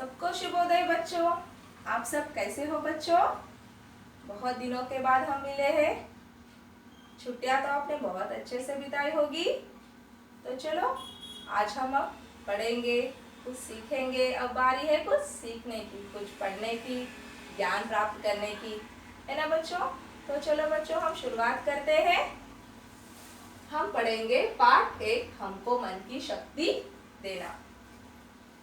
सबको शुभोदय बच्चों। आप सब कैसे हो बच्चों? बहुत दिनों के बाद हम मिले हैं। छुट्टियां तो आपने बहुत अच्छे से बिताई होगी। तो चलो आज हम अब पढ़ेंगे, कुछ सीखेंगे। अब बारी है कुछ सीखने की, कुछ पढ़ने की, ज्ञान प्राप्त करने की, है ना बच्चों? तो चलो बच्चों हम शुरुआत करते हैं। हम पढ़ेंगे पाठ 1, हमको मन की शक्ति देना।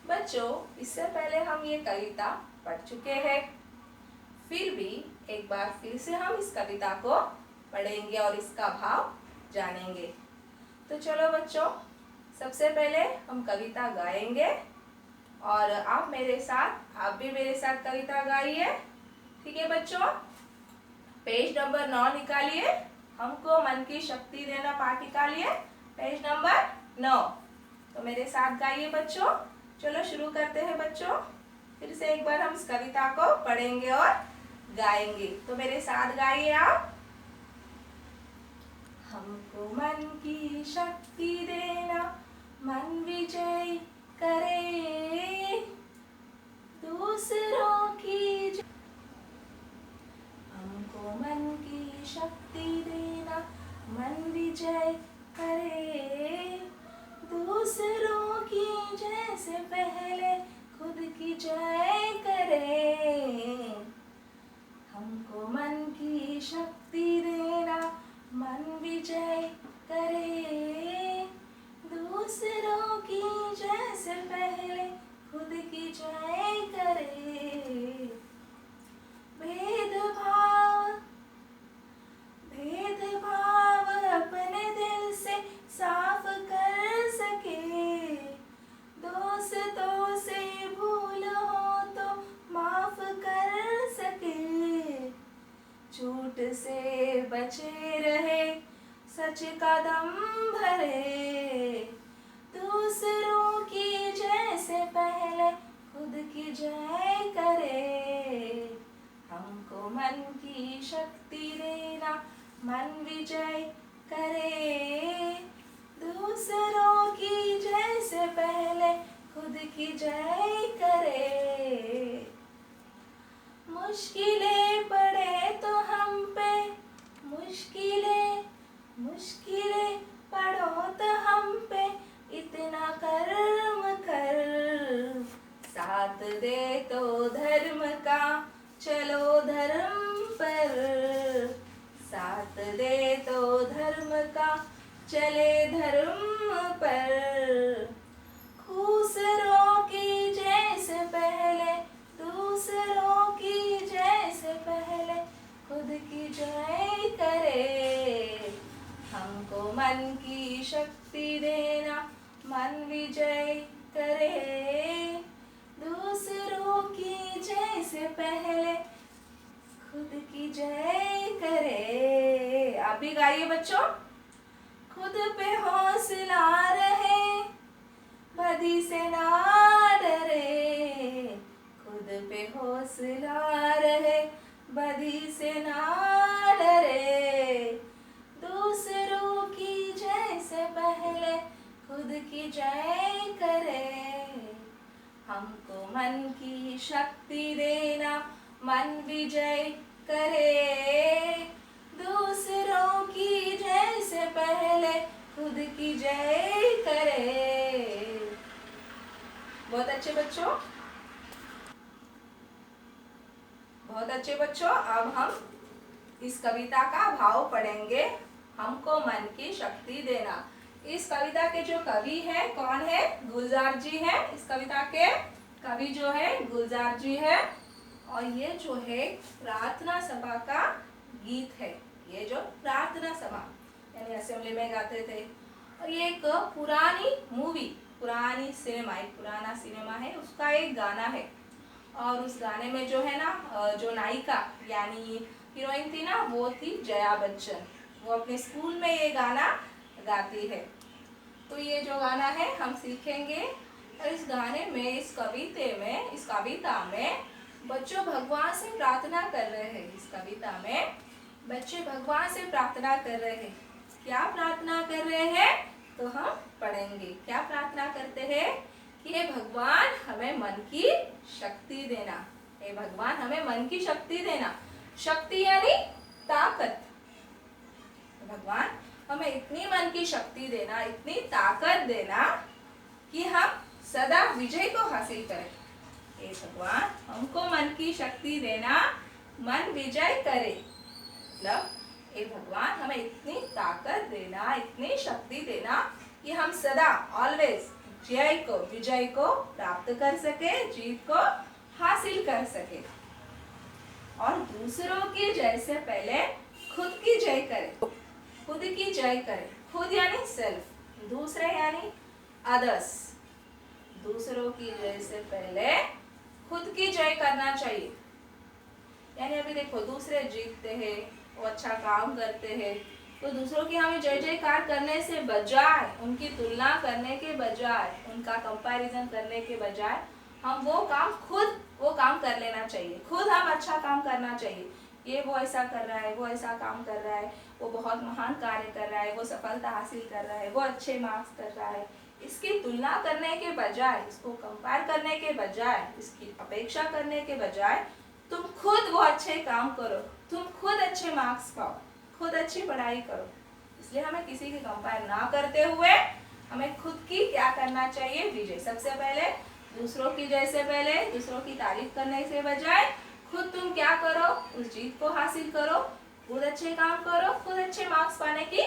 बच्चों इससे पहले हम ये कविता पढ़ चुके हैं, फिर भी एक बार फिर से हम इस कविता को पढ़ेंगे और इसका भाव जानेंगे। तो चलो बच्चों सबसे पहले हम कविता गाएंगे और आप भी मेरे साथ कविता गाइए। ठीक है बच्चों? पेज नंबर 9 निकालिए। हमको मन की शक्ति देना पाठ निकालिए, पेज नंबर 9। तो मेरे साथ गाइए बच्चों। चलो शुरू करते हैं बच्चों। फिर से एक बार हम इस कविता को पढ़ेंगे और गाएंगे। तो मेरे साथ गाइए आप। हमको मन की शक्ति देना, मन विजय करे दूसरों की। हमको मन की शक्ति देना, मन विजय करे दूसरों की, जैसे पहले खुद की जय करे। हमको मन की शक्ति देना, मन विजय करे दूसरों की, जैसे पहले खुद की जय करे। भेदभाव अपने दिल से साफ कर सके, दोस्तों से भूल हो तो माफ कर सके, झूठ से बचे रहे सच का दम भरे, दूसरों की जैसे पहले खुद की जय करे। हमको मन की शक्ति देना, मन विजय करे दूसरों की, जैसे पहले खुद की जय करे। मुश्किलें पड़े तो हम पे, मुश्किलें पड़ो तो हम पे, इतना कर्म कर, साथ दे तो धर्म का चलो धर्म पर, साथ दे तो धर्म का चले धर्म पर, दूसरों की जैसे पहले, दूसरों की जैसे पहले खुद की जय करे। हमको मन की शक्ति देना, मन विजय करे दूसरों की जैसे पहले खुद की जय करे। आप भी गाइए बच्चों। खुद पे हौसला रहे, बदी से ना डरे, खुद पे हौसला रहे, बदी से ना डरे, दूसरों की जैसे पहले खुद की जय करे। हमको मन की शक्ति देना, मन विजय करे दूसरों की जैसे पहले खुद की जय करे। बहुत अच्छे बच्चों, बहुत अच्छे बच्चों। अब हम इस कविता का भाव पढ़ेंगे। हमको मन की शक्ति देना। इस कविता के जो कवि है कौन है? गुलजार जी है। इस कविता के कवि जो है गुलजार जी है। और ये जो है प्रार्थना सभा का गीत है। ये जो प्रार्थना सभा यानी असेंबली में गाते थे। और ये एक पुरानी मूवी, पुरानी सिनेमा, एक पुराना सिनेमा है, उसका एक गाना है। और उस गाने में जो है ना, जो नायिका यानी हीरोइन थी ना, वो थी जया बच्चन। वो अपने स्कूल में ये गाना गाती है। तो ये जो गाना है हम सीखेंगे। और इस गाने में, इस कविता में बच्चों भगवान से प्रार्थना कर रहे हैं। इस कविता में बच्चे भगवान से प्रार्थना कर रहे हैं। क्या प्रार्थना कर रहे हैं? तो हम पढ़ेंगे। क्या प्रार्थना करते हैं? कि हे भगवान हमें मन की शक्ति देना, हे भगवान हमें मन की शक्ति देना। शक्ति यानी ताकत। भगवान हमें इतनी मन की शक्ति देना, इतनी ताकत देना कि हम सदा विजय को हासिल करें। हे भगवान हमको मन की शक्ति देना, मन विजय करे। मतलब हे भगवान हमें इतनी ताकत देना, इतनी शक्ति देना कि हम सदा ऑलवेज विजय को प्राप्त कर सके, जीत को हासिल कर सके। और दूसरों की जय से पहले खुद की जय करें। खुद की जय करें। खुद यानी सेल्फ, दूसरे यानी अदर्स। दूसरों की जय से पहले खुद की जय करना चाहिए। यानी अभी देखो दूसरे जीतते हैं, वो अच्छा काम करते हैं, तो दूसरों की हमें जय जयकार करने से बजाय, उनकी तुलना करने के बजाय, उनका कंपैरिजन करने के बजाय हम वो काम कर लेना चाहिए। खुद हम अच्छा काम करना चाहिए। ये वो ऐसा कर रहा है, वो ऐसा काम कर रहा है, वो बहुत महान कार्य कर रहा है, वो सफलता हासिल कर रहा है, वो अच्छे मार्क्स कर रहा है। इसकी तुलना करने के बजाय, इसको कंपेयर करने के बजाय, इसकी अपेक्षा करने के बजाय तुम खुद वो अच्छे काम करो, तुम खुद अच्छे मार्क्स पाओ, खुद अच्छी पढ़ाई करो। इसलिए हमें किसी की कंपेयर ना करते हुए हमें खुद की क्या करना चाहिए, विजय। सबसे पहले दूसरों की जय से पहले, दूसरों की तारीफ करने से बजाय खुद तुम क्या करो, उस जीत को हासिल करो, खुद अच्छे काम करो, खुद अच्छे मार्क्स पाने की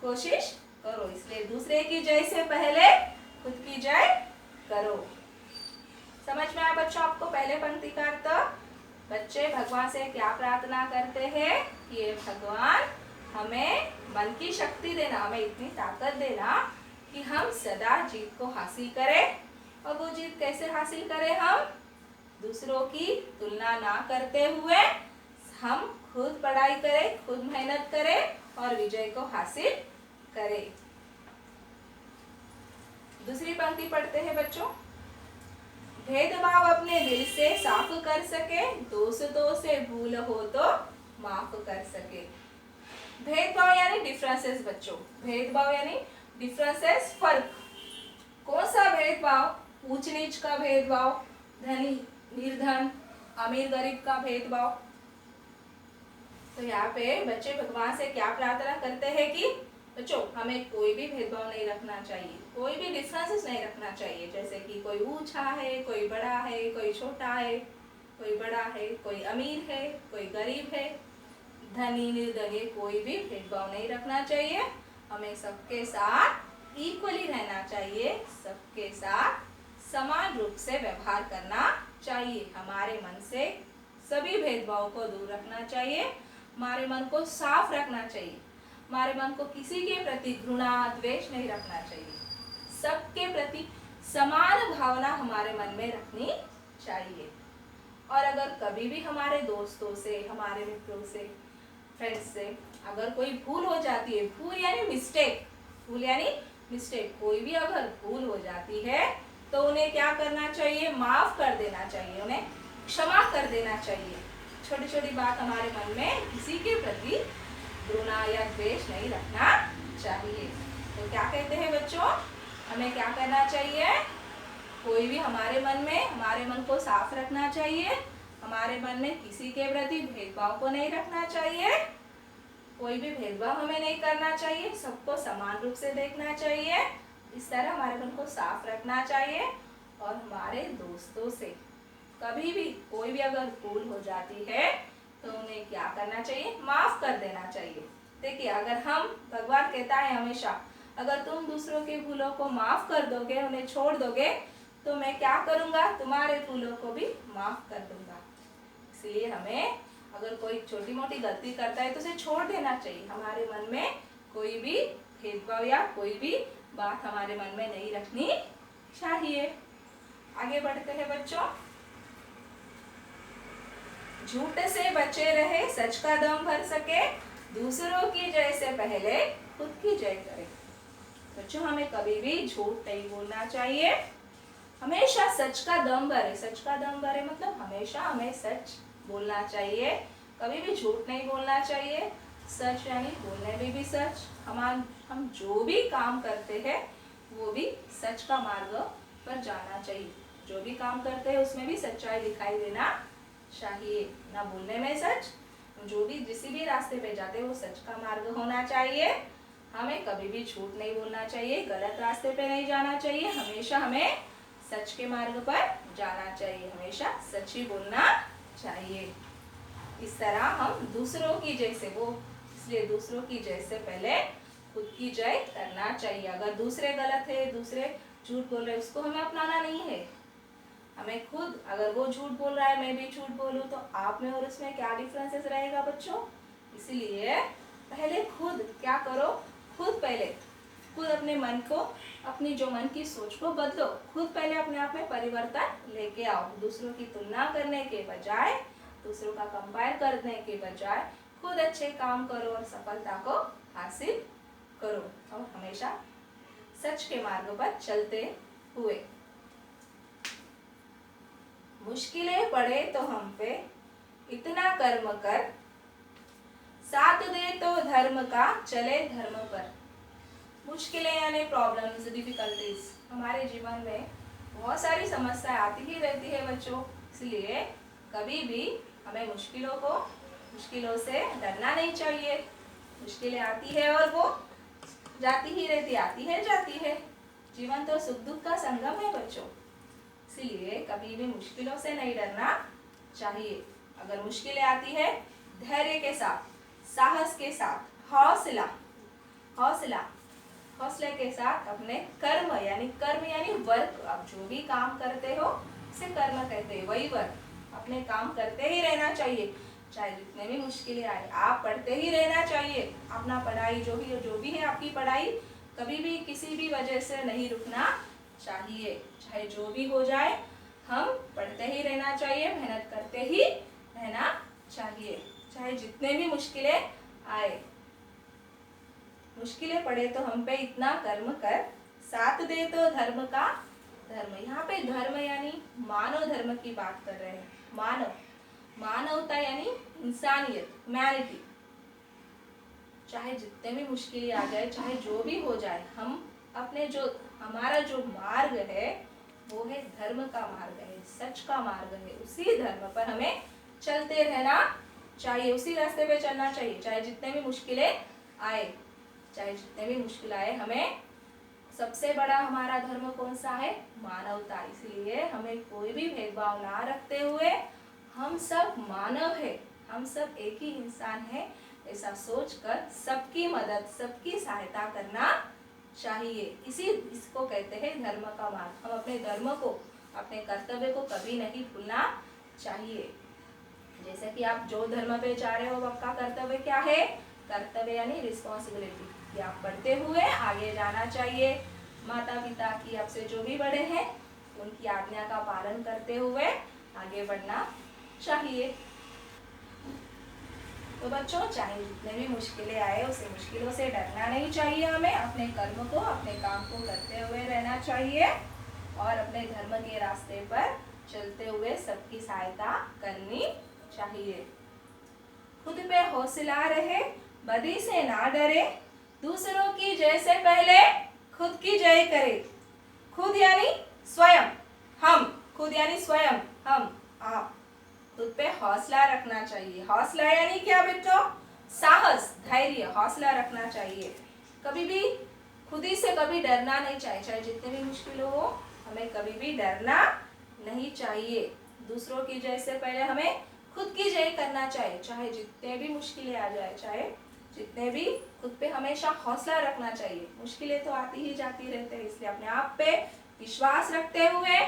कोशिश करो। इसलिए दूसरे की जय से पहले खुद की जय करो। समझ में आया बच्चों आपको पहले पंक्ति का अर्थ? बच्चे भगवान से क्या प्रार्थना करते हैं कि ये भगवान हमें मन की शक्ति देना, हमें इतनी ताकत देना कि हम सदा जीत को हासिल करें। और वो जीत कैसे हासिल करें? हम दूसरों की तुलना ना करते हुए हम खुद पढ़ाई करें, खुद मेहनत करें और विजय को हासिल करें। दूसरी पंक्ति पढ़ते हैं बच्चों। भेदभाव अपने दिल से साफ कर सके, दोस्तों से भूल हो तो माफ कर सके। भेदभाव यानी डिफरेंसेस बच्चों। भेदभाव यानी डिफरेंसेस, फर्क। कौन सा भेदभाव? ऊंच नीच का भेदभाव, धनी निर्धन, अमीर गरीब का भेदभाव। तो यहाँ पे बच्चे भगवान से क्या प्रार्थना करते हैं कि बच्चों हमें कोई भी भेदभाव नहीं रखना चाहिए, कोई भी डिफरेंसेस नहीं रखना चाहिए। जैसे कि कोई ऊंचा है, कोई बड़ा है, कोई छोटा है, कोई बड़ा है, कोई अमीर है, कोई गरीब है, धनी निर्धनी, कोई भी भेदभाव नहीं रखना चाहिए। हमें सबके साथ इक्वली रहना चाहिए, सबके साथ समान रूप से व्यवहार करना चाहिए। हमारे मन से सभी भेदभाव को दूर रखना चाहिए, हमारे मन को साफ रखना चाहिए, हमारे मन को किसी के प्रति घृणा द्वेष नहीं रखना चाहिए। सबके प्रति समान भावना हमारे मन में रखनी चाहिए। और अगर कभी भी हमारे दोस्तों से, हमारे मित्रों से, फ्रेंड्स से अगर कोई भूल हो जाती है, भूल यानी मिस्टेक, भूल यानी मिस्टेक, कोई भी अगर भूल हो जाती है तो उन्हें क्या करना चाहिए? माफ कर देना चाहिए, उन्हें क्षमा कर देना चाहिए। छोटी छोटी बात हमारे मन में किसी के प्रति घृणा या द्वेष नहीं रखना चाहिए। तो क्या कहते हैं बच्चों, हमें क्या करना चाहिए? कोई भी हमारे मन में, हमारे मन को साफ रखना चाहिए, हमारे मन में किसी के प्रति भेदभाव को नहीं रखना चाहिए, कोई भी भेदभाव हमें नहीं करना चाहिए, सबको समान रूप से देखना चाहिए। इस तरह हमारे मन को साफ रखना चाहिए। और हमारे दोस्तों से कभी भी कोई भी अगर भूल हो जाती है तो उन्हें क्या करना चाहिए? माफ कर देना चाहिए। देखिए अगर हम, भगवान कहता है हमेशा, अगर तुम दूसरों के भूलों को माफ कर दोगे, उन्हें छोड़ दोगे, तो मैं क्या करूँगा? तुम्हारे भूलों को भी माफ कर दूंगा। इसलिए हमें अगर कोई छोटी मोटी गलती करता है तो उसे छोड़ देना चाहिए। हमारे मन में कोई भी भेदभाव या कोई भी बात हमारे मन में नहीं रखनी चाहिए। आगे बढ़ते हैं बच्चों। झूठ से बचे रहे, सच का दम भर सके, दूसरों की जय से पहले खुद की जय करें। बच्चों हमें कभी भी झूठ नहीं बोलना चाहिए, हमेशा सच का दम भरे। सच का दम भरे मतलब हमेशा हमें सच बोलना चाहिए, कभी भी झूठ नहीं बोलना चाहिए। सच यानी बोलने में भी सच, हम जो भी काम करते हैं वो भी सच का मार्ग पर जाना चाहिए। जो भी काम करते हैं उसमें भी सच्चाई दिखाई देना चाहिए, ना बोलने में सच। जो भी जिस भी रास्ते पे जाते हैं वो सच का मार्ग होना चाहिए। हमें कभी भी झूठ नहीं बोलना चाहिए, गलत रास्ते पे नहीं जाना चाहिए। हमेशा हमें सच के मार्ग पर जाना चाहिए, हमेशा सच ही बोलना चाहिए। इस तरह हम दूसरों की जय से वो इसलिए दूसरों की जय से पहले खुद की जय करना चाहिए। अगर दूसरे गलत है, दूसरे झूठ बोल रहे, उसको हमें अपनाना नहीं है। हमें खुद, अगर वो झूठ बोल रहा है मैं भी झूठ बोलूं, तो आप में और उसमें क्या डिफरेंसेस रहेगा बच्चों। इसलिए पहले खुद क्या करो, खुद अपने मन को, अपनी जो मन की सोच को बदलो। खुद पहले अपने आप में परिवर्तन लेके आओ। दूसरों की तुलना करने के बजाय, दूसरों का कंपेयर करने के बजाय खुद अच्छे काम करो और सफलता को हासिल करो, और हमेशा सच के मार्ग पर चलते हुए। मुश्किलें पड़े तो हम पे इतना कर्म कर, साथ दे तो धर्म का चले धर्म पर। मुश्किलें यानी प्रॉब्लम्स, डिफिकल्टीज, हमारे जीवन में बहुत सारी समस्याएं आती ही रहती है बच्चों। इसलिए कभी भी हमें मुश्किलों से डरना नहीं चाहिए। मुश्किलें आती है और वो जाती ही रहती, आती है जाती है। जीवन तो सुख दुख का संगम है बच्चों। इसलिए कभी भी मुश्किलों से नहीं डरना चाहिए। अगर मुश्किलें आती है, धैर्य के साथ, साहस के साथ, हौसले के साथ अपने कर्म यानी वर्क, अब जो भी काम करते हो उसे कर्म कहते हैं, वही वर्क, अपने काम करते ही रहना चाहिए। चाहे जितने भी मुश्किलें आए, आप पढ़ते ही रहना चाहिए। अपना पढ़ाई जो भी है आपकी पढ़ाई, कभी भी किसी भी वजह से नहीं रुकना चाहिए। चाहे जो भी हो जाए, हम पढ़ते ही रहना चाहिए, मेहनत करते ही रहना चाहिए, चाहे जितने भी मुश्किलें आए। मुश्किलें पड़े तो हम पे इतना कर्म कर, साथ दे तो धर्म का धर्म। यहाँ पे धर्म यानी मानव धर्म की बात कर रहे हैं। मानवता यानी इंसानियत, ह्यूमैनिटी। चाहे जितने भी मुश्किलें आ जाए, चाहे जो भी हो जाए, हम अपने हमारा जो मार्ग है वो है धर्म का मार्ग है, सच का मार्ग है। उसी धर्म पर हमें चलते रहना चाहिए, उसी रास्ते पे चलना चाहिए। चाहे जितने भी मुश्किलें आए, हमें सबसे बड़ा हमारा धर्म कौन सा है? मानवता। इसलिए हमें कोई भी भेदभाव ना रखते हुए, हम सब मानव है, हम सब एक ही इंसान है, ऐसा सोचकर सबकी मदद, सबकी सहायता करना चाहिए। इसको कहते हैं धर्म का मार्ग। हम अपने धर्म को, अपने कर्तव्य को कभी नहीं भूलना चाहिए। जैसे कि आप जो धर्म पे जा रहे हो, आपका कर्तव्य क्या है? कर्तव्य यानी रिस्पॉन्सिबिलिटी, कि आप बढ़ते हुए आगे जाना चाहिए। माता पिता की, आपसे जो भी बड़े हैं, उनकी आज्ञा का पालन करते हुए आगे बढ़ना चाहिए। तो बच्चों, चाहे जितने भी मुश्किलें आए, उसे मुश्किलों से डरना नहीं चाहिए। हमें अपने कर्म को, अपने काम को करते हुए रहना चाहिए और अपने धर्म के रास्ते पर चलते हुए सबकी सहायता करनी चाहिए। खुद पे हौसला रहे, बदी से ना डरे, दूसरों की जय से पहले खुद की जय करे। खुद यानी स्वयं, आप खुद पे हौसला रखना चाहिए। हौसला यानी क्या बच्चों? साहस, धैर्य, हौसला रखना चाहिए। कभी भी खुद ही से कभी डरना नहीं चाहिए। चाहे जितने भी मुश्किल हो, हमें कभी भी डरना नहीं चाहिए। दूसरों की जय से पहले हमें खुद की जय करना चाहिए। चाहे जितने भी मुश्किलें आ जाए, चाहे जितने भी, खुद पे हमेशा हौसला रखना चाहिए। मुश्किलें तो आती ही जाती रहते हैं, इसलिए अपने आप पे विश्वास रखते हुए,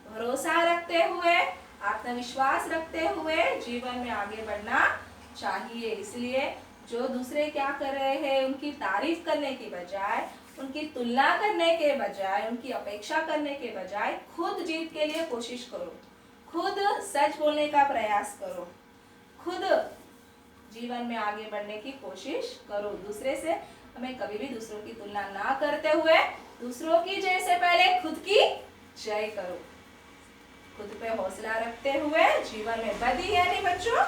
भरोसा रखते हुए, आत्मविश्वास रखते हुए जीवन में आगे बढ़ना चाहिए। इसलिए जो दूसरे क्या कर रहे हैं, उनकी तारीफ करने की बजाय, उनकी तुलना करने के बजाय, उनकी अपेक्षा करने के बजाय खुद जीत के लिए कोशिश करो। खुद सच बोलने का प्रयास करो। खुद जीवन में आगे बढ़ने की कोशिश करो। दूसरे से हमें कभी भी दूसरों की तुलना ना करते हुए, दूसरों की जय से पहले खुद की जय करो। खुद पे हौसला रखते हुए जीवन में, बदी यानी बच्चों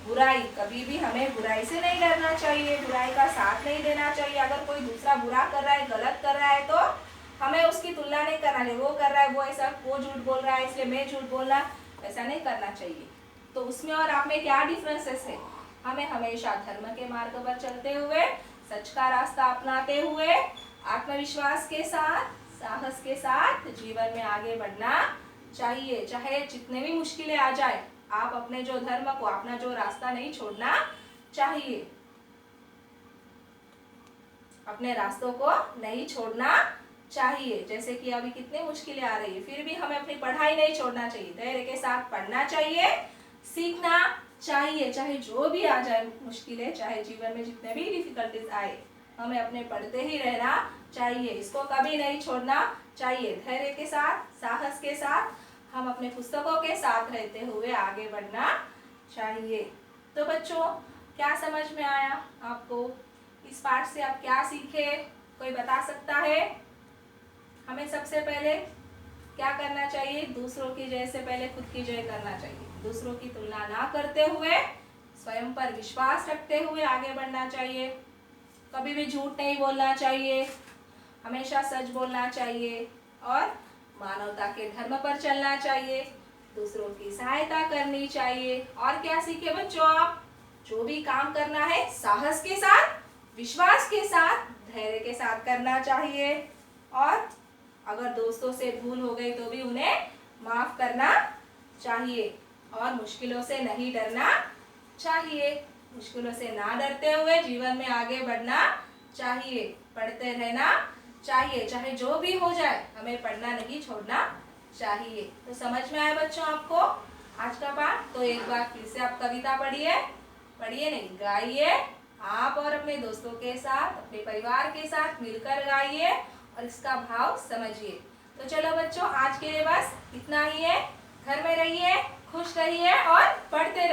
बुराई, कभी भी हमें बुराई से नहीं डरना चाहिए, बुराई का साथ नहीं देना चाहिए। अगर कोई दूसरा बुरा कर रहा है, गलत कर रहा है, तो हमें उसकी तुलना नहीं करना चाहिए, वो कर रहा है वो ऐसा, वो झूठ बोल रहा है इसलिए मैं झूठ बोलना, ऐसा नहीं करना चाहिए। तो उसमें और आप में क्या डिफरेंसेस है? हमें हमेशा धर्म के मार्ग पर चलते हुए, सच का रास्ता अपनाते हुए, आत्मविश्वास के साथ, साहस के साथ जीवन में आगे बढ़ना चाहिए। चाहे जितने भी मुश्किलें आ जाए, आप अपने जो धर्म को, अपना जो रास्ता नहीं छोड़ना चाहिए, अपने रास्तों को नहीं छोड़ना चाहिए। जैसे कि अभी कितनी मुश्किलें आ रही है, फिर भी हमें अपनी पढ़ाई नहीं छोड़ना चाहिए, धैर्य के साथ पढ़ना चाहिए, सीखना चाहिए। चाहे जो भी आ जाए मुश्किलें, चाहे जीवन में जितने भी डिफिकल्टीज आए, हमें अपने पढ़ते ही रहना चाहिए, इसको कभी नहीं छोड़ना चाहिए। धैर्य के साथ, साहस के साथ हम अपने पुस्तकों के साथ रहते हुए आगे बढ़ना चाहिए। तो बच्चों, क्या समझ में आया आपको? इस पाठ से आप क्या सीखे? कोई बता सकता है? हमें सबसे पहले क्या करना चाहिए? दूसरों की जय से पहले खुद की जय करना चाहिए। दूसरों की तुलना ना करते हुए, स्वयं पर विश्वास रखते हुए आगे बढ़ना चाहिए। कभी भी झूठ नहीं बोलना चाहिए, हमेशा सच बोलना चाहिए और मानवता के धर्म पर चलना चाहिए। दूसरों की सहायता करनी चाहिए। और क्या सीखे बच्चों आप? जो भी काम करना है साहस के साथ, विश्वास के साथ, धैर्य के साथ करना चाहिए। और अगर दोस्तों से भूल हो गई तो भी उन्हें माफ करना चाहिए। और मुश्किलों से नहीं डरना चाहिए, मुश्किलों से ना डरते हुए जीवन में आगे बढ़ना चाहिए, पढ़ते रहना चाहिए। चाहे जो भी हो जाए, हमें पढ़ना नहीं छोड़ना चाहिए। तो समझ में आया बच्चों आपको आज का पाठ? तो एक बार फिर से आप कविता पढ़िए, पढ़िए नहीं गाइए, आप और अपने दोस्तों के साथ, अपने परिवार के साथ मिलकर गाइए और इसका भाव समझिए। तो चलो बच्चों, आज के लिए बस इतना ही है। घर में रहिए, खुश रहिए और पढ़ते